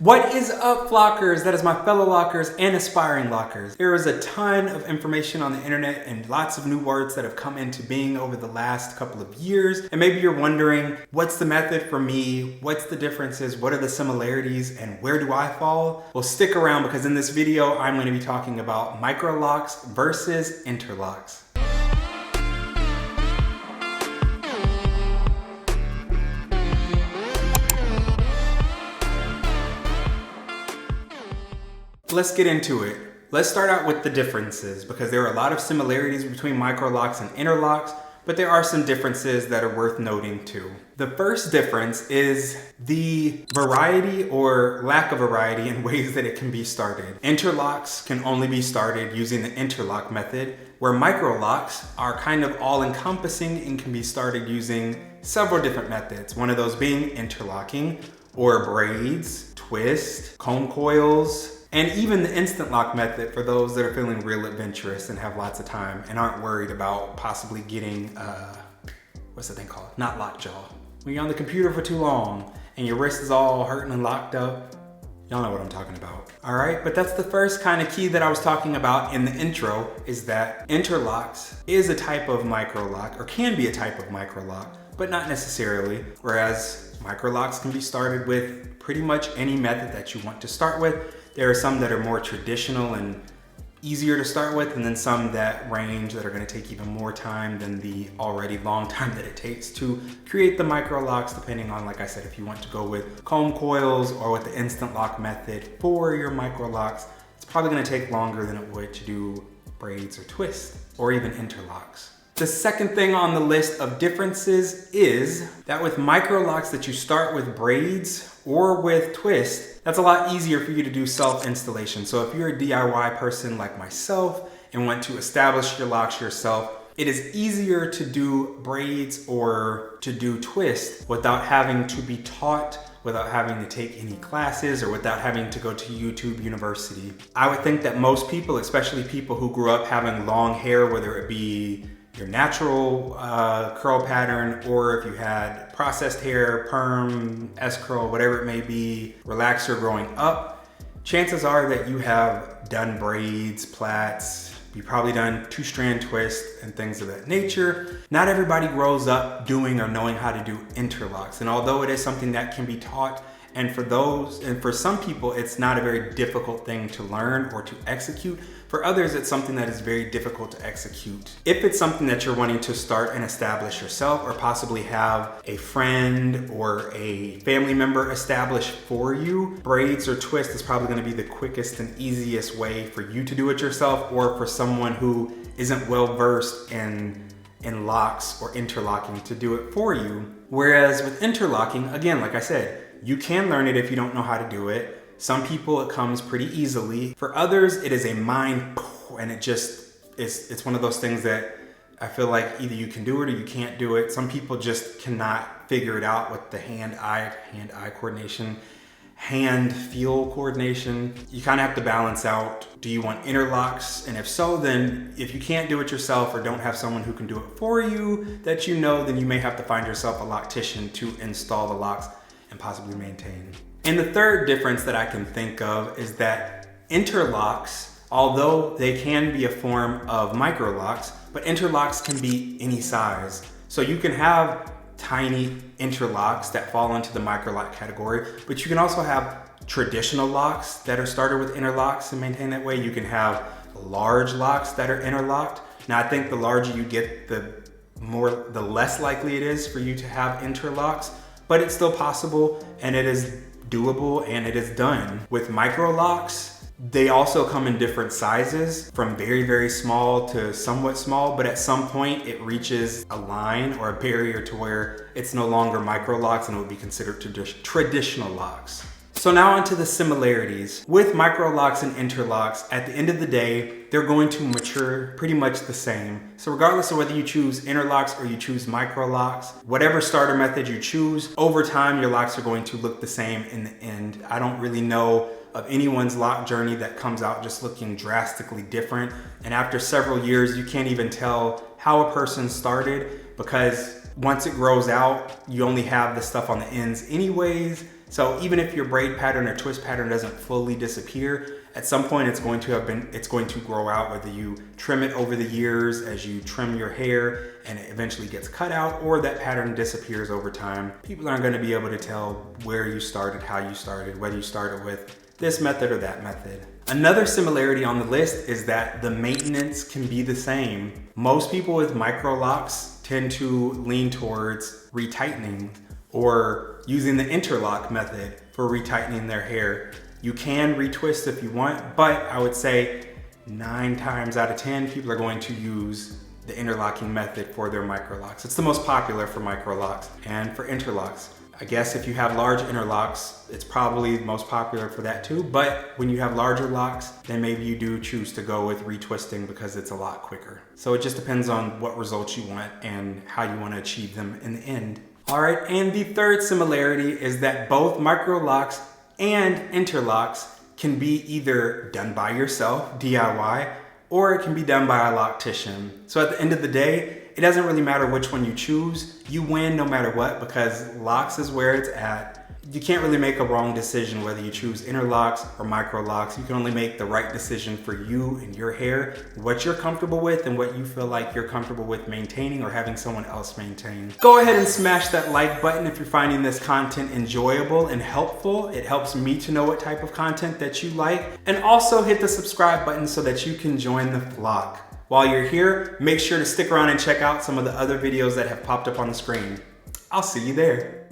What is up, Flockers? That is my fellow lockers and aspiring lockers. There is a ton of information on the internet and lots of new words that have come into being over the last couple of years. And maybe you're wondering, what's the method for me? What's the differences? What are the similarities? And where do I fall? Well, stick around because in this video, I'm going to be talking about Microlocs versus Interlocks. Let's get into it. Let's start out with the differences because there are a lot of similarities between Microlocs and Interlocks, but there are some differences that are worth noting too. The first difference is the variety or lack of variety in ways that it can be started. Interlocks can only be started using the interlock method, where Microlocs are kind of all-encompassing and can be started using several different methods. One of those being interlocking or braids, twist, comb coils, and even the instant lock method for those that are feeling real adventurous and have lots of time and aren't worried about possibly getting, what's the thing called? Not lockjaw. When you're on the computer for too long and your wrist is all hurting and locked up, y'all know what I'm talking about. All right, but that's the first kind of key that I was talking about in the intro, is that Interlocks is a type of microloc, or can be a type of microloc, but not necessarily. Whereas Microlocs can be started with pretty much any method that you want to start with. There are some that are more traditional and easier to start with, and then some that range that are going to take even more time than the already long time that it takes to create the Microlocs, depending on, like I said, if you want to go with comb coils or with the instant lock method for your Microlocs, it's probably going to take longer than it would to do braids or twists or even interlocks. The second thing on the list of differences is that with Microlocs that you start with braids or with twist, that's a lot easier for you to do self-installation. So if you're a DIY person like myself and want to establish your locks yourself, it is easier to do braids or to do twist without having to be taught, without having to take any classes, or without having to go to YouTube University. I would think that most people, especially people who grew up having long hair, whether it be your natural curl pattern, or if you had processed hair, perm, S-curl, whatever it may be, relaxer growing up, chances are that you have done braids, plaits, you've probably done two-strand twists and things of that nature. Not everybody grows up doing or knowing how to do interlocks. And although it is something that can be taught, and for some people, it's not a very difficult thing to learn or to execute. For others, it's something that is very difficult to execute. If it's something that you're wanting to start and establish yourself, or possibly have a friend or a family member establish for you, braids or twist is probably going to be the quickest and easiest way for you to do it yourself, or for someone who isn't well versed in locks or interlocking to do it for you. Whereas with interlocking, again, like I said, you can learn it if you don't know how to do it. Some people, it comes pretty easily. For others, it is a mind, and it's one of those things that I feel like either you can do it or you can't do it. Some people just cannot figure it out with the hand-eye coordination, hand-feel coordination. You kind of have to balance out, do you want interlocks? And if so, then if you can't do it yourself or don't have someone who can do it for you that you know, then you may have to find yourself a loctician to install the locks and possibly maintain. And the third difference that I can think of is that interlocks, although they can be a form of Microlocs, but interlocks can be any size. So you can have tiny interlocks that fall into the Microloc category, but you can also have traditional locks that are started with interlocks and maintained that way. You can have large locks that are interlocked. Now, I think the larger you get, the less likely it is for you to have interlocks, but it's still possible, and it is doable, and it is done. With Microlocs, they also come in different sizes, from very, very small to somewhat small, but at some point it reaches a line or a barrier to where it's no longer Microlocs and it would be considered traditional locks. So now onto the similarities. With Microlocs and interlocks, at the end of the day, they're going to mature pretty much the same. So regardless of whether you choose interlocks or you choose Microlocs, whatever starter method you choose, over time your locks are going to look the same in the end. I don't really know of anyone's lock journey that comes out just looking drastically different. And after several years, you can't even tell how a person started, because once it grows out, you only have the stuff on the ends anyways. So even if your braid pattern or twist pattern doesn't fully disappear, at some point it's going to grow out, whether you trim it over the years as you trim your hair and it eventually gets cut out, or that pattern disappears over time. People aren't going to be able to tell where you started, how you started, whether you started with this method or that method. Another similarity on the list is that the maintenance can be the same. Most people with Microlocs tend to lean towards retightening or using the interlock method for retightening their hair. You can retwist if you want, but I would say 9 times out of 10, people are going to use the interlocking method for their Microlocs. It's the most popular for Microlocs and for interlocks. I guess if you have large interlocks, it's probably most popular for that too, but when you have larger locks, then maybe you do choose to go with retwisting because it's a lot quicker. So it just depends on what results you want and how you want to achieve them in the end. All right, and the third similarity is that both Microlocs and interlocks can be either done by yourself, DIY, or it can be done by a loctician. So at the end of the day, it doesn't really matter which one you choose. You win no matter what, because locks is where it's at. You can't really make a wrong decision whether you choose interlocks or Microlocs. You can only make the right decision for you and your hair, what you're comfortable with and what you feel like you're comfortable with maintaining or having someone else maintain. Go ahead and smash that like button if you're finding this content enjoyable and helpful. It helps me to know what type of content that you like. And also hit the subscribe button so that you can join the flock. While you're here, make sure to stick around and check out some of the other videos that have popped up on the screen. I'll see you there.